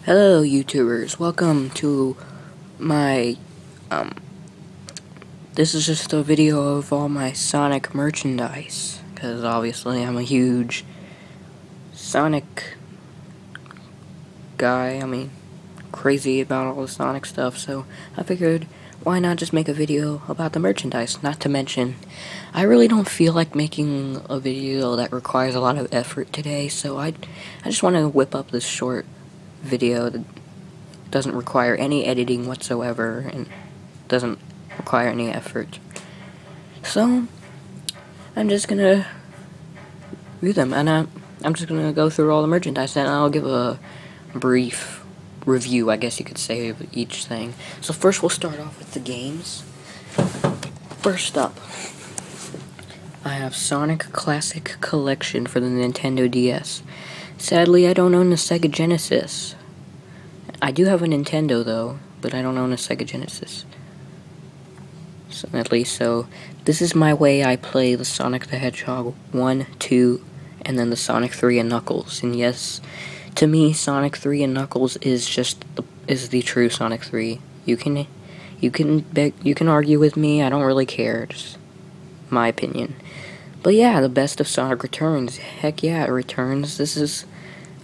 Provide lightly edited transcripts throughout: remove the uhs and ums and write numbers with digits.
Hello YouTubers, welcome to my, this is just a video of all my Sonic merchandise, because obviously I'm a huge Sonic guy, crazy about all the Sonic stuff, so I figured, why not just make a video about the merchandise? Not to mention, I really don't feel like making a video that requires a lot of effort today, so I just want to whip up this short video that doesn't require any editing whatsoever and doesn't require any effort. So I'm just gonna read them, and I'm just gonna go through all the merchandise, and I'll give a brief review, I guess you could say, of each thing. So first we'll start off with the games. First up, I have Sonic Classic Collection for the Nintendo DS. Sadly, I don't own the Sega Genesis. I do have a Nintendo, though, but I don't own a Sega Genesis. So, at least, so this is my way I play the Sonic the Hedgehog 1, 2, and then the Sonic 3 and Knuckles. And yes, to me, Sonic 3 and Knuckles is the true Sonic 3. You can argue with me. I don't really care. Just my opinion. But yeah, the best of Sonic Returns. Heck yeah, it returns. This is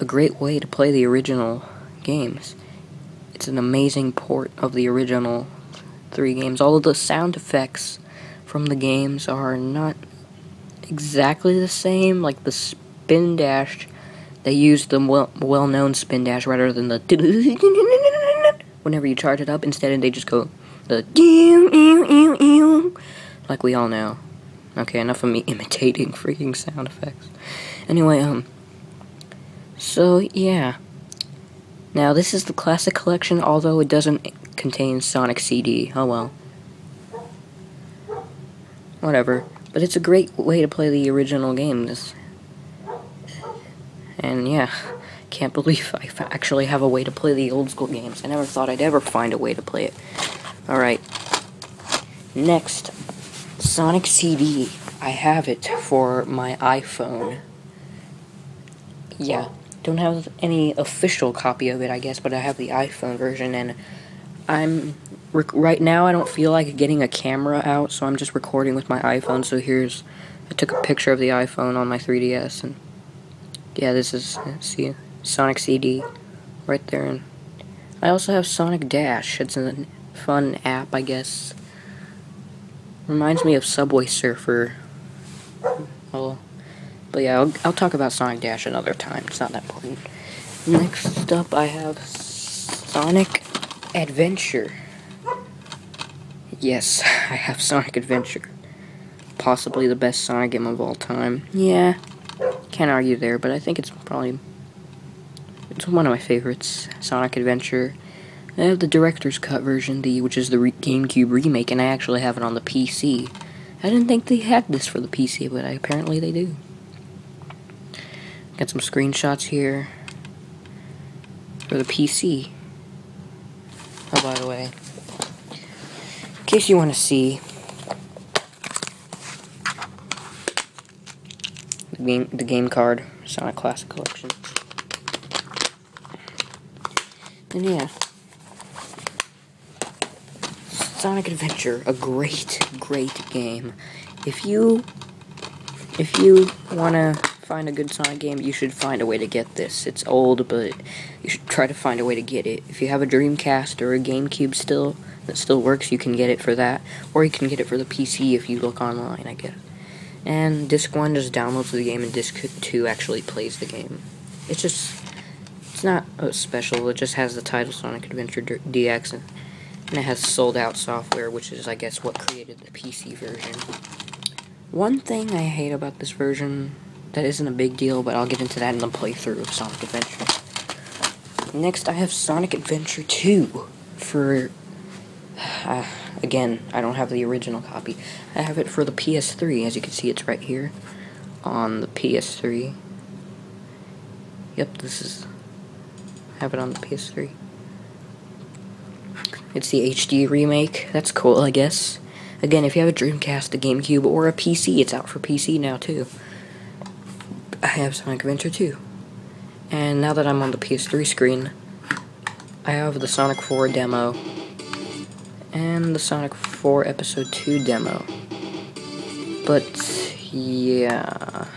a great way to play the original games. It's an amazing port of the original 3 games. All of the sound effects from the games are not exactly the same. Like the spin dash, they use the well-known spin dash rather than the whenever you charge it up. Instead, they just go the like we all know. Okay, enough of me imitating freaking sound effects. Anyway, so yeah. Now, this is the Classic Collection, although it doesn't contain Sonic CD. Oh well. Whatever. But it's a great way to play the original games. And yeah, can't believe I actually have a way to play the old school games. I never thought I'd ever find a way to play it. Alright. Next, Sonic CD. I have it for my iPhone. Yeah. Don't have any official copy of it, I guess, but I have the iPhone version, and right now I don't feel like getting a camera out, so I'm just recording with my iPhone. So I took a picture of the iPhone on my 3DS, and yeah, this is, see, Sonic CD right there. And I also have Sonic Dash. It's a fun app, I guess. Reminds me of Subway Surfer. But yeah, I'll talk about Sonic Dash another time. It's not that important. Next up, I have Sonic Adventure. Yes, I have Sonic Adventure. Possibly the best Sonic game of all time. Yeah, can't argue there, but I think it's one of my favorites, Sonic Adventure. I have the Director's Cut version, which is the GameCube remake, and I actually have it on the PC. I didn't think they had this for the PC, but apparently they do. Got some screenshots here for the PC. Oh, by the way, in case you want to see the game card, Sonic Classic Collection. And yeah, Sonic Adventure, a great game. If you wanna find a good Sonic game, you should find a way to get this. It's old, but you should try to find a way to get it. If you have a Dreamcast or a GameCube that still works, you can get it for that. Or you can get it for the PC if you look online, I guess. And Disc 1 just downloads the game, and Disc 2 actually plays the game. It's not special, it just has the title Sonic Adventure DX, and it has sold-out software, which is, I guess, what created the PC version. One thing I hate about this version that isn't a big deal, but I'll get into that in the playthrough of Sonic Adventure. Next, I have Sonic Adventure 2 for, again, I don't have the original copy. I have it for the PS3. As you can see, it's right here on the PS3. Yep, I have it on the PS3. It's the HD remake. That's cool, I guess. Again, if you have a Dreamcast, a GameCube, or a PC, it's out for PC now, too. I have Sonic Adventure 2. And now that I'm on the PS3 screen, I have the Sonic 4 demo and the Sonic 4 Episode 2 demo. But yeah,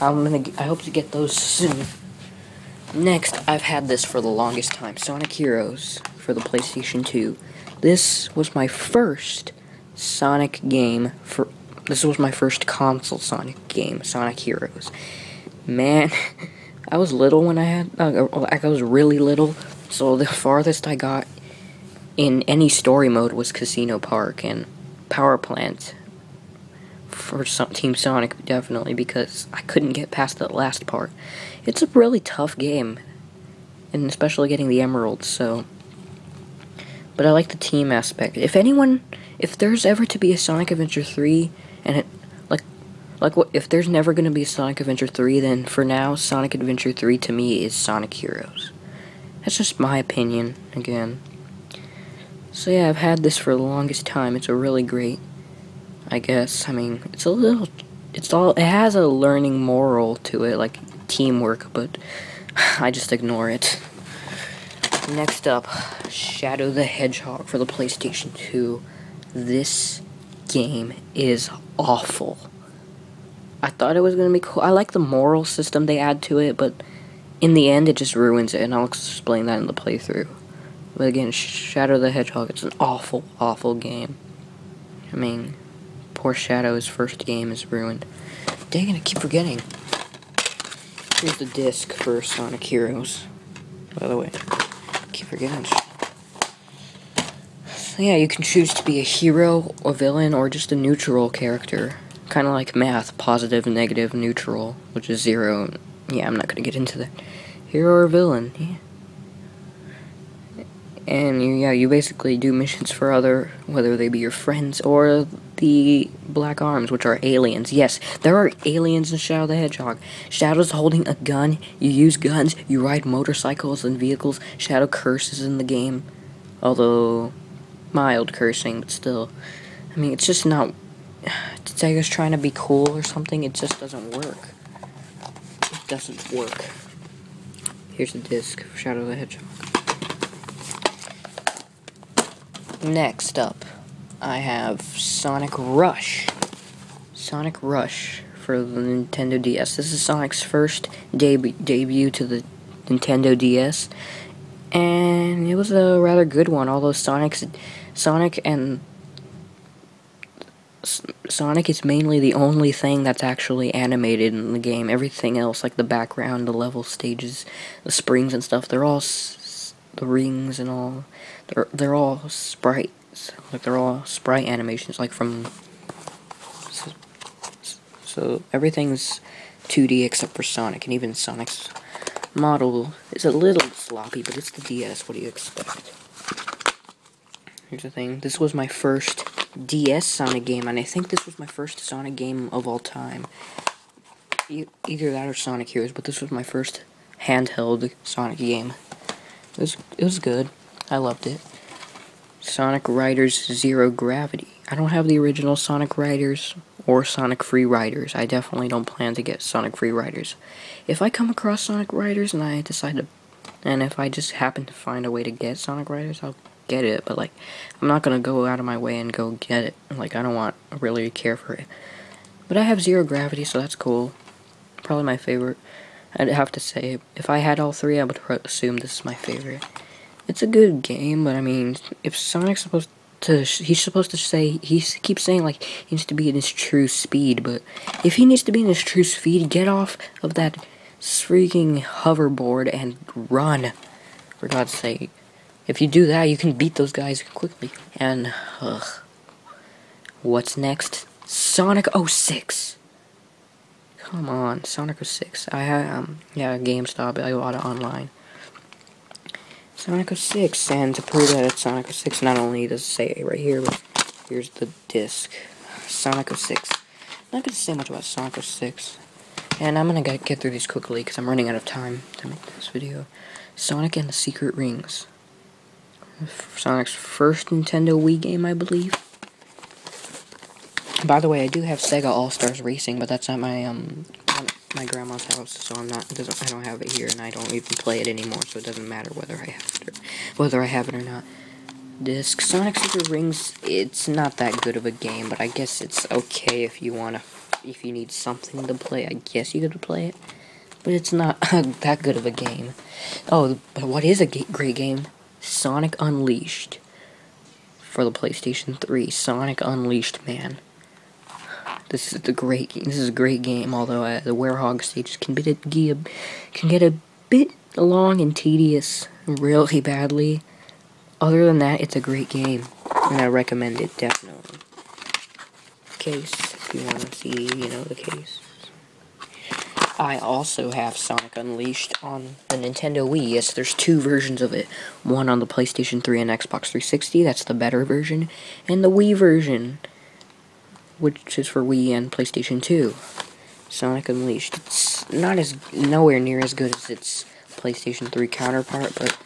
I hope to get those soon. Next, I've had this for the longest time, Sonic Heroes for the PlayStation 2. This was my first Sonic game this was my first console Sonic game, Sonic Heroes. Man, I was little when I had, I was really little, so the farthest I got in any story mode was Casino Park and Power Plant for Team Sonic, definitely, because I couldn't get past that last part. It's a really tough game, and especially getting the emeralds, so. But I like the team aspect. If there's ever to be a Sonic Adventure 3, and if there's never going to be a Sonic Adventure 3, then for now, Sonic Adventure 3 to me is Sonic Heroes. That's just my opinion, again. So yeah, I've had this for the longest time. It's a really great, I guess. I mean, it has a learning moral to it, like teamwork, but I just ignore it. Next up, Shadow the Hedgehog for the PlayStation 2. This game is awful. I thought it was going to be cool. I like the moral system they add to it, but in the end, it just ruins it, and I'll explain that in the playthrough. But again, Shadow the Hedgehog, it's an awful, awful game. I mean, poor Shadow's first game is ruined. Dang it, I keep forgetting. Here's the disc for Sonic Heroes, by the way. Keep forgetting. So yeah, you can choose to be a hero, a villain, or just a neutral character. Kind of like math, positive, negative, neutral, which is 0. Yeah, I'm not going to get into that. Hero or villain, yeah. And you basically do missions for whether they be your friends or the Black Arms, which are aliens. Yes, there are aliens in Shadow the Hedgehog. Shadow's holding a gun, you use guns, you ride motorcycles and vehicles. Shadow curses in the game, although mild cursing, but still. I mean, it's just not, it's like it's trying to be cool or something, it just doesn't work. It doesn't work. Here's the disc for Shadow the Hedgehog. Next up, I have Sonic Rush. Sonic Rush for the Nintendo DS. This is Sonic's first debut to the Nintendo DS, and it was a rather good one. Although Sonic is mainly the only thing that's actually animated in the game. Everything else, like the background, the level stages, the springs and stuff, they're all the rings and all. They're all sprites, like they're all sprite animations, like from. So everything's 2D except for Sonic, and even Sonic's model is a little sloppy, but it's the DS. What do you expect? Here's the thing. This was my first DS Sonic game, and I think this was my first Sonic game of all time. Either that or Sonic Heroes, but this was my first handheld Sonic game. It was good. I loved it. Sonic Riders Zero Gravity. I don't have the original Sonic Riders or Sonic Free Riders. I definitely don't plan to get Sonic Free Riders. If I come across Sonic Riders and I decide to, and if I just happen to find a way to get Sonic Riders, I'll get it. But like, I'm not gonna go out of my way and go get it. Like, I don't really care for it. But I have Zero Gravity, so that's cool. Probably my favorite. I'd have to say, if I had all three, I would assume this is my favorite. It's a good game, but I mean, if Sonic's supposed to, he keeps saying, like, he needs to be in his true speed, but if he needs to be in his true speed, get off of that freaking hoverboard and run, for God's sake. If you do that, you can beat those guys quickly. And, what's next? Sonic 06. Come on, Sonic 06. I have, GameStop, I bought it online. Sonic 06, and to prove that it's Sonic 06, not only does it say it right here, but here's the disc. Sonic 06. I'm not going to say much about Sonic 06, and I'm going to get through these quickly, because I'm running out of time to make this video. Sonic and the Secret Rings. Sonic's first Nintendo Wii game, I believe. By the way, I do have Sega All-Stars Racing, but that's not my, my grandma's house, so I don't have it here, and I don't even play it anymore, so it doesn't matter whether I have it or not. Disc Sonic Secret Rings, it's not that good of a game, but I guess it's okay if you need something to play. I guess you could play it, but it's not that good of a game. Oh, but what is a great game? Sonic Unleashed for the PlayStation 3. Sonic Unleashed, man. This is a great game, although the Werehog stages can get a bit long and tedious really badly. Other than that, it's a great game, and I recommend it, definitely. Case, if you want to see, the case. I also have Sonic Unleashed on the Nintendo Wii. Yes, there's 2 versions of it. One on the PlayStation 3 and Xbox 360, that's the better version, and the Wii version, which is for Wii and PlayStation 2. Sonic Unleashed. It's nowhere near as good as its PlayStation 3 counterpart, but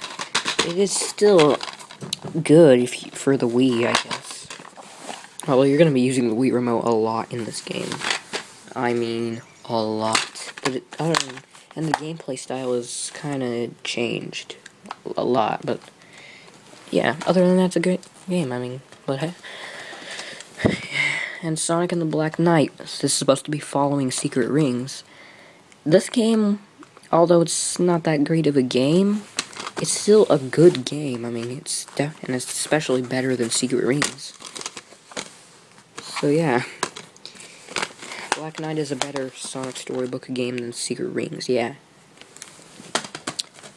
it is still good for the Wii, I guess. Well, you're going to be using the Wii remote a lot in this game. I mean, a lot. But and the gameplay style is kind of changed a lot, but yeah, other than that, it's a great game. I mean, but hey. And Sonic and the Black Knight. This is supposed to be following Secret Rings. This game, although it's not that great of a game, it's still a good game. I mean, it's especially better than Secret Rings. So yeah, Black Knight is a better Sonic storybook game than Secret Rings. Yeah.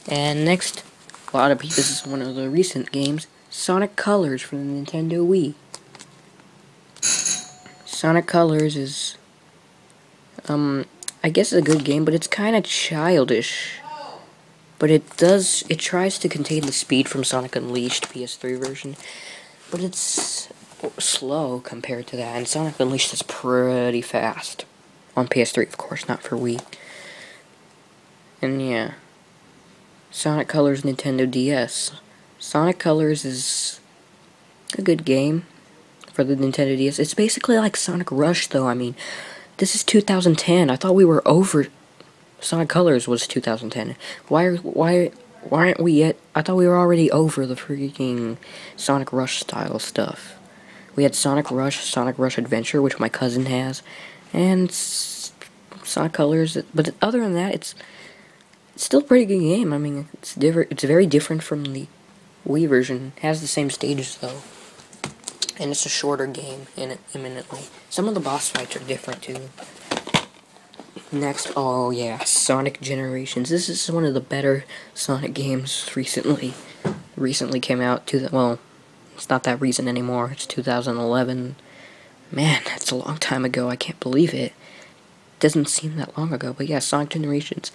And next, this is one of the recent games, Sonic Colors for the Nintendo Wii. Sonic Colors is, I guess it's a good game, but it's kind of childish. But it tries to contain the speed from Sonic Unleashed PS3 version, but it's slow compared to that, and Sonic Unleashed is pretty fast. On PS3, of course, not for Wii. And yeah. Sonic Colors Nintendo DS. Sonic Colors is a good game for the Nintendo DS. It's basically like Sonic Rush, though. I mean, this is 2010. I thought we were over. Sonic Colors was 2010. Why aren't we yet? I thought we were already over the freaking Sonic Rush style stuff. We had Sonic Rush Adventure, which my cousin has, and Sonic Colors. But other than that, it's still a pretty good game. I mean, it's different. It's very different from the Wii version. It has the same stages though, and it's a shorter game imminently. Some of the boss fights are different too. Next, oh yeah, Sonic Generations. This is one of the better Sonic games recently came out. Well, it's not that recent anymore. It's 2011. Man, that's a long time ago. I can't believe it. Doesn't seem that long ago, but yeah, Sonic Generations.